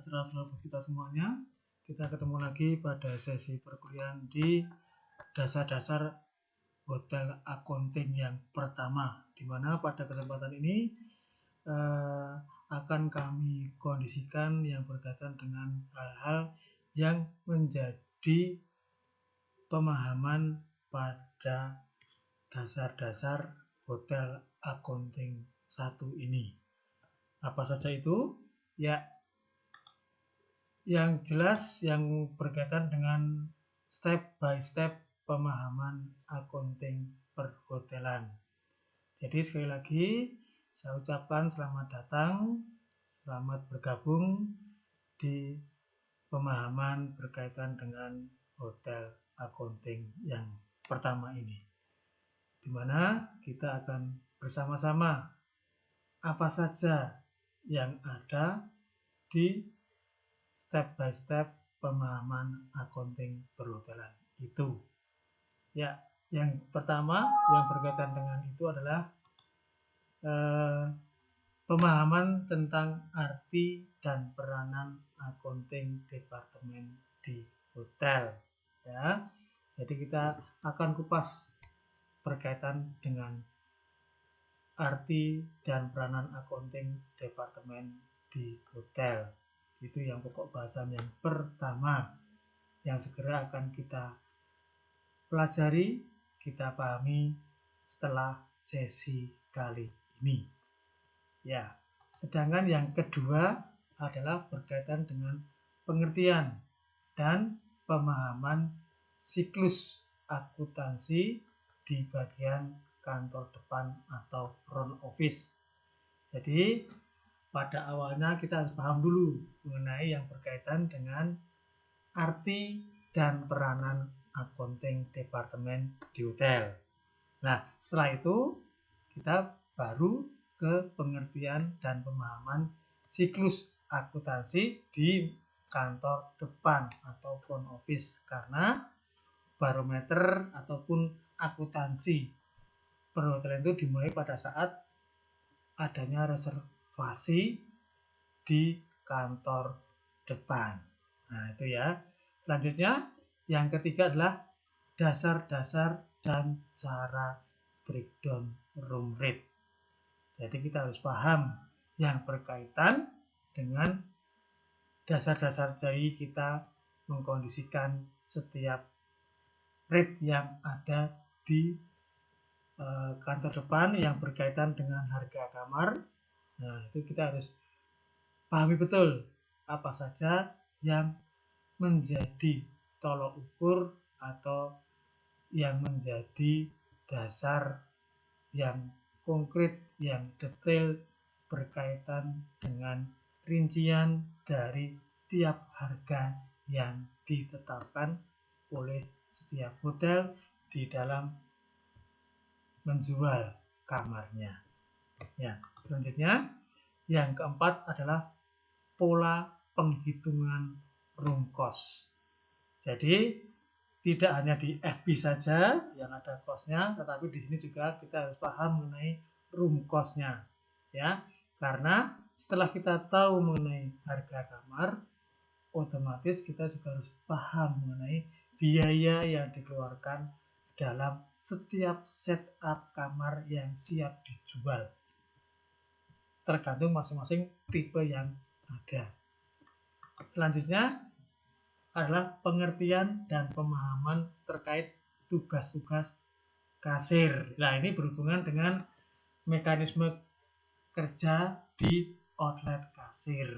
sejahtera selalu buat kita semuanya. Kita ketemu lagi pada sesi perkuliahan di dasar-dasar hotel accounting yang pertama, di mana pada kesempatan ini akan kami kondisikan yang berkaitan dengan hal-hal yang menjadi pemahaman pada dasar-dasar hotel accounting 1 ini. Apa saja itu? Ya, yang jelas yang berkaitan dengan step by step pemahaman accounting perhotelan. Jadi sekali lagi saya ucapkan selamat datang, selamat bergabung di pemahaman berkaitan dengan hotel accounting yang pertama ini, di mana kita akan bersama-sama apa saja yang ada di step by step pemahaman accounting perhotelan itu. Ya, yang pertama yang berkaitan dengan itu adalah pemahaman tentang arti dan peranan accounting departemen di hotel. Ya, jadi kita akan kupas berkaitan dengan arti dan peranan accounting departemen di hotel. Itu yang pokok bahasan yang pertama yang segera akan kita pelajari, kita pahami setelah sesi kali ini. Ya, sedangkan yang kedua adalah berkaitan dengan pengertian dan pemahaman siklus akuntansi di bagian kantor depan atau front office. Jadi pada awalnya kita harus paham dulu mengenai yang berkaitan dengan arti dan peranan accounting departemen di hotel. Nah, setelah itu kita baru ke pengertian dan pemahaman siklus akuntansi di kantor depan atau front office, karena barometer ataupun akuntansi perhotelan itu dimulai pada saat adanya reservasi di kantor depan. Nah, itu ya. Selanjutnya, yang ketiga adalah dasar-dasar dan cara breakdown room rate. Jadi kita harus paham yang berkaitan dengan dasar-dasar, jadi kita mengkondisikan setiap rate yang ada di kantor depan yang berkaitan dengan harga kamar. Nah, itu kita harus pahami betul apa saja yang menjadi tolok ukur atau yang menjadi dasar yang konkret, yang detail berkaitan dengan rincian dari tiap harga yang ditetapkan oleh setiap hotel di dalam menjual kamarnya. Ya, selanjutnya yang keempat adalah pola penghitungan room cost. Jadi tidak hanya di FB saja yang ada cost-nya, tetapi di sini juga kita harus paham mengenai room cost-nya. Ya, karena setelah kita tahu mengenai harga kamar, otomatis kita juga harus paham mengenai biaya yang dikeluarkan dalam setiap setup kamar yang siap dijual, tergantung masing-masing tipe yang ada. Selanjutnya adalah pengertian dan pemahaman terkait tugas-tugas kasir. Nah, ini berhubungan dengan mekanisme kerja di outlet kasir.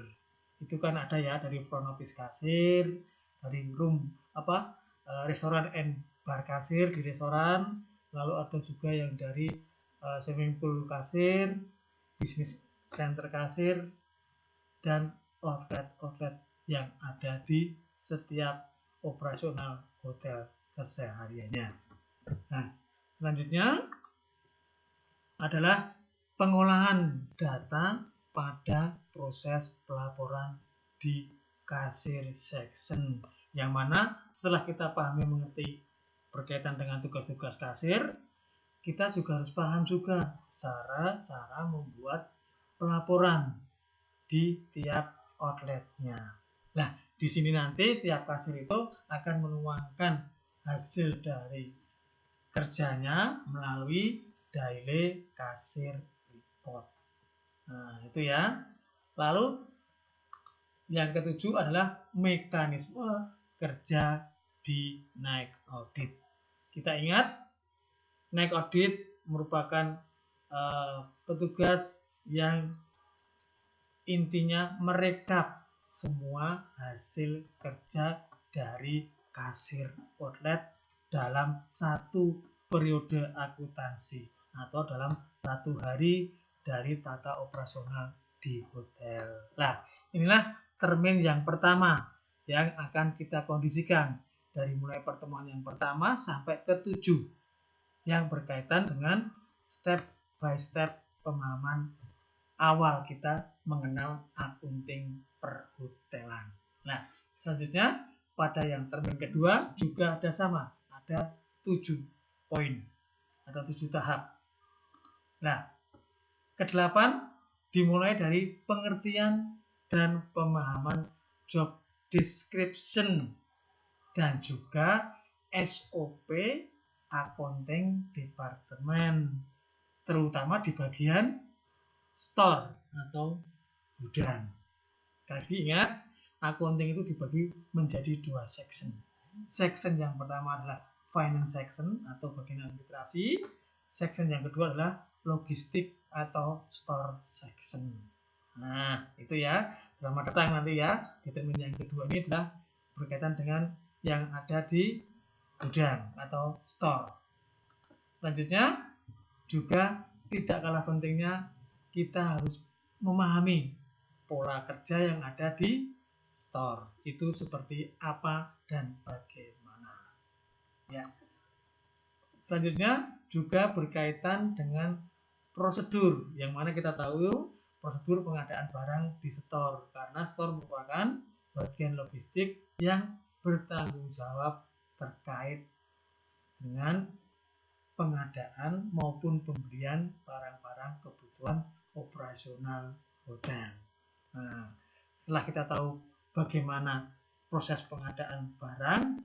Itu kan ada ya, dari front office kasir, dari room restoran and bar kasir di restoran, lalu ada juga yang dari swimming pool kasir, bisnis center kasir, dan outlet yang ada di setiap operasional hotel kesehariannya. Nah, selanjutnya adalah pengolahan data pada proses pelaporan di kasir section, yang mana setelah kita pahami mengerti berkaitan dengan tugas-tugas kasir, kita juga harus paham juga cara membuat pelaporan di tiap outletnya. Nah, di sini nanti tiap kasir itu akan menuangkan hasil dari kerjanya melalui daily kasir report. Nah, itu ya. Lalu yang ketujuh adalah mekanisme kerja di night audit. Kita ingat, night audit merupakan petugas yang intinya merekap semua hasil kerja dari kasir outlet dalam satu periode akuntansi atau dalam satu hari dari tata operasional di hotel. Nah, inilah termin yang pertama yang akan kita kondisikan dari mulai pertemuan yang pertama sampai ke-7 yang berkaitan dengan step by step pemahaman awal kita mengenal akunting perhotelan. Nah, selanjutnya pada yang termin kedua juga ada sama, ada 7 poin atau 7 tahap. Nah, ke-8 dimulai dari pengertian dan pemahaman job description dan juga SOP accounting department, terutama di bagian store atau gudang. Sekali ingat, accounting itu dibagi menjadi 2 section. Section yang pertama adalah finance section atau bagian administrasi. Section yang kedua adalah logistik atau store section. Nah, itu ya. Selamat datang nanti ya. Di termin yang kedua ini adalah berkaitan dengan yang ada di gudang atau store. Selanjutnya juga tidak kalah pentingnya kita harus memahami pola kerja yang ada di store. Itu seperti apa dan bagaimana. Ya. Selanjutnya juga berkaitan dengan prosedur, yang mana kita tahu prosedur pengadaan barang di store, karena store merupakan bagian logistik yang bertanggung jawab terkait dengan pengadaan maupun pembelian barang-barang kebutuhan operasional hotel. Nah, setelah kita tahu bagaimana proses pengadaan barang,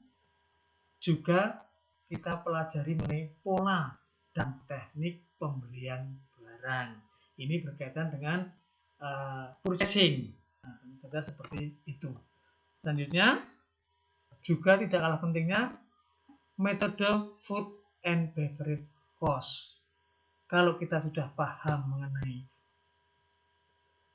juga kita pelajari mengenai pola dan teknik pembelian barang. Ini berkaitan dengan purchasing. Nah, tentu seperti itu. Selanjutnya, juga tidak kalah pentingnya metode food and beverage cost. Kalau kita sudah paham mengenai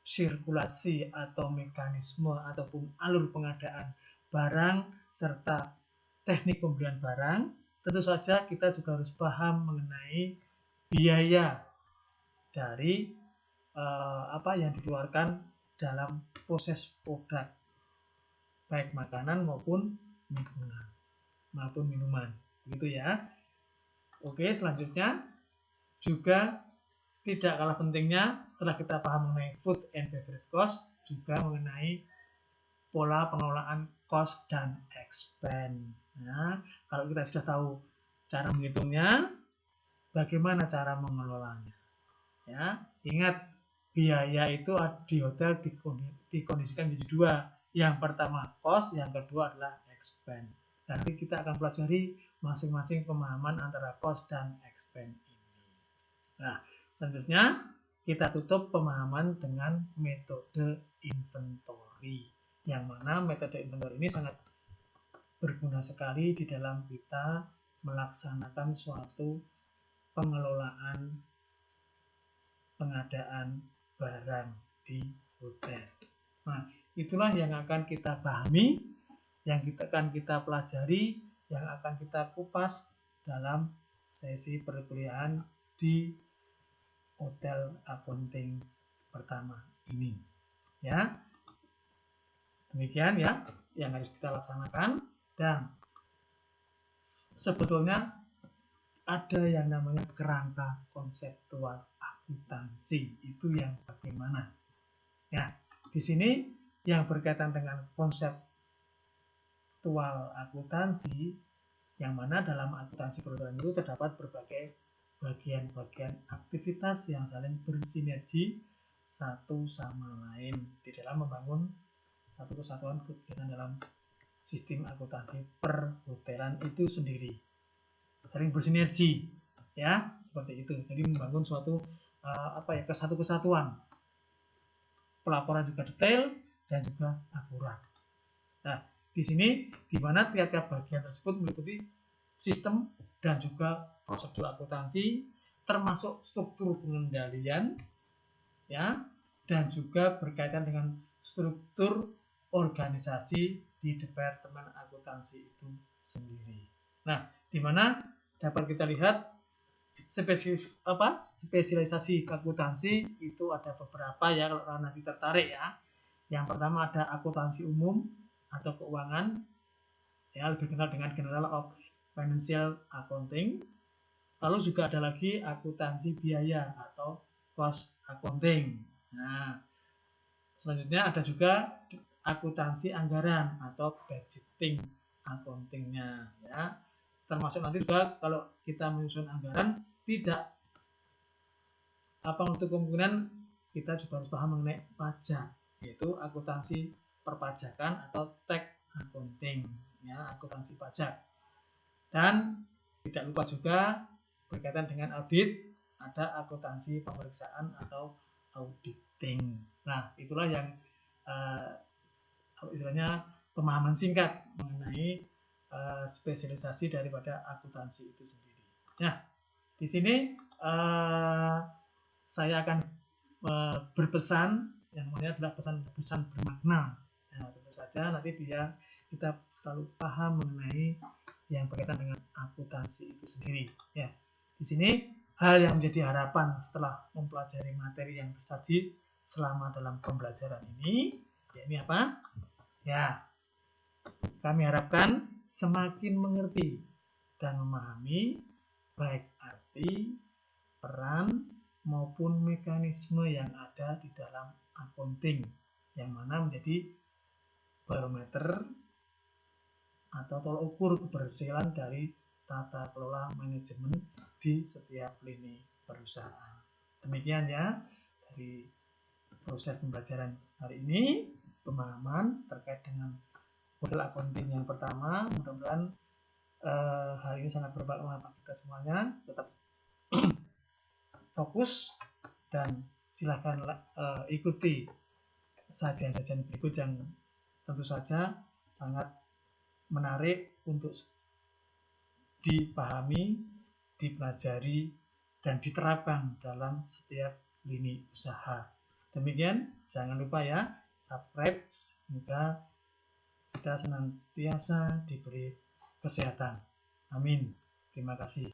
sirkulasi atau mekanisme ataupun alur pengadaan barang serta teknik pembelian barang, tentu saja kita juga harus paham mengenai biaya dari apa yang dikeluarkan dalam proses produk, baik makanan maupun minuman, begitu ya. Oke, selanjutnya juga tidak kalah pentingnya setelah kita paham mengenai food and beverage cost, juga mengenai pola pengelolaan cost dan expense. Nah, kalau kita sudah tahu cara menghitungnya, bagaimana cara mengelolanya? Ya, ingat biaya itu di hotel dikondisikan menjadi 2. Yang pertama cost, yang kedua adalah expense. Nanti kita akan pelajari masing-masing pemahaman antara cost dan expense ini. Nah, selanjutnya kita tutup pemahaman dengan metode inventory. Yang mana metode inventory ini sangat berguna sekali di dalam kita melaksanakan suatu pengelolaan pengadaan barang di hotel. Nah, itulah yang akan kita pahami, yang akan kita pelajari, yang akan kita kupas dalam sesi perkuliahan di hotel accounting pertama ini. Ya, demikian ya yang harus kita laksanakan. Dan sebetulnya ada yang namanya kerangka konseptual akuntansi, itu yang bagaimana? Ya, di sini yang berkaitan dengan konseptual akuntansi, yang mana dalam akuntansi perhotelan itu terdapat berbagai bagian-bagian aktivitas yang saling bersinergi satu sama lain di dalam membangun satu kesatuan kegiatan dalam sistem akuntansi perhotelan itu sendiri. Saling bersinergi, ya, seperti itu. Jadi membangun suatu kesatuan. Pelaporan juga detail dan juga akurat. Nah, di sini di mana tiap-tiap bagian tersebut meliputi sistem dan juga prosedur akuntansi, termasuk struktur pengendalian, ya, dan juga berkaitan dengan struktur organisasi di departemen akuntansi itu sendiri. Nah, di mana dapat kita lihat spesialisasi akuntansi itu ada beberapa ya, kalau nanti tertarik ya. Yang pertama ada akuntansi umum atau keuangan, ya, lebih dikenal dengan General of Financial Accounting. Lalu juga ada lagi akuntansi biaya atau cost accounting. Nah, selanjutnya ada juga akuntansi anggaran atau budgeting accountingnya, ya. Termasuk nanti juga kalau kita menyusun anggaran, tidak untuk kemungkinan kita juga harus paham mengenai pajak, yaitu akuntansi perpajakan atau tax accounting, ya, akuntansi pajak. Dan tidak lupa juga berkaitan dengan audit, ada akuntansi pemeriksaan atau auditing. Nah, itulah yang istilahnya pemahaman singkat mengenai spesialisasi daripada akuntansi itu sendiri. Nah, di sini saya akan berpesan, yang namanya adalah pesan-pesan bermakna. Nah, tentu saja nanti biar kita selalu paham mengenai yang berkaitan dengan akuntansi itu sendiri. Ya, di sini hal yang menjadi harapan setelah mempelajari materi yang disaji selama dalam pembelajaran ini, yakni apa? Ya, kami harapkan semakin mengerti dan memahami baik arti, peran, maupun mekanisme yang ada di dalam accounting, yang mana menjadi barometer atau tolak ukur keberhasilan dari tata kelola manajemen di setiap lini perusahaan. Demikian ya dari proses pembelajaran hari ini, pemahaman terkait dengan model accounting yang pertama. Mudah-mudahan hari ini sangat bermanfaat untuk kita semuanya. Tetap fokus dan silahkan ikuti sajian-sajian berikut yang tentu saja sangat menarik untuk dipahami, dipelajari, dan diterapkan dalam setiap lini usaha. Demikian, jangan lupa ya, subscribe, semoga kita senantiasa diberi kesehatan. Amin. Terima kasih.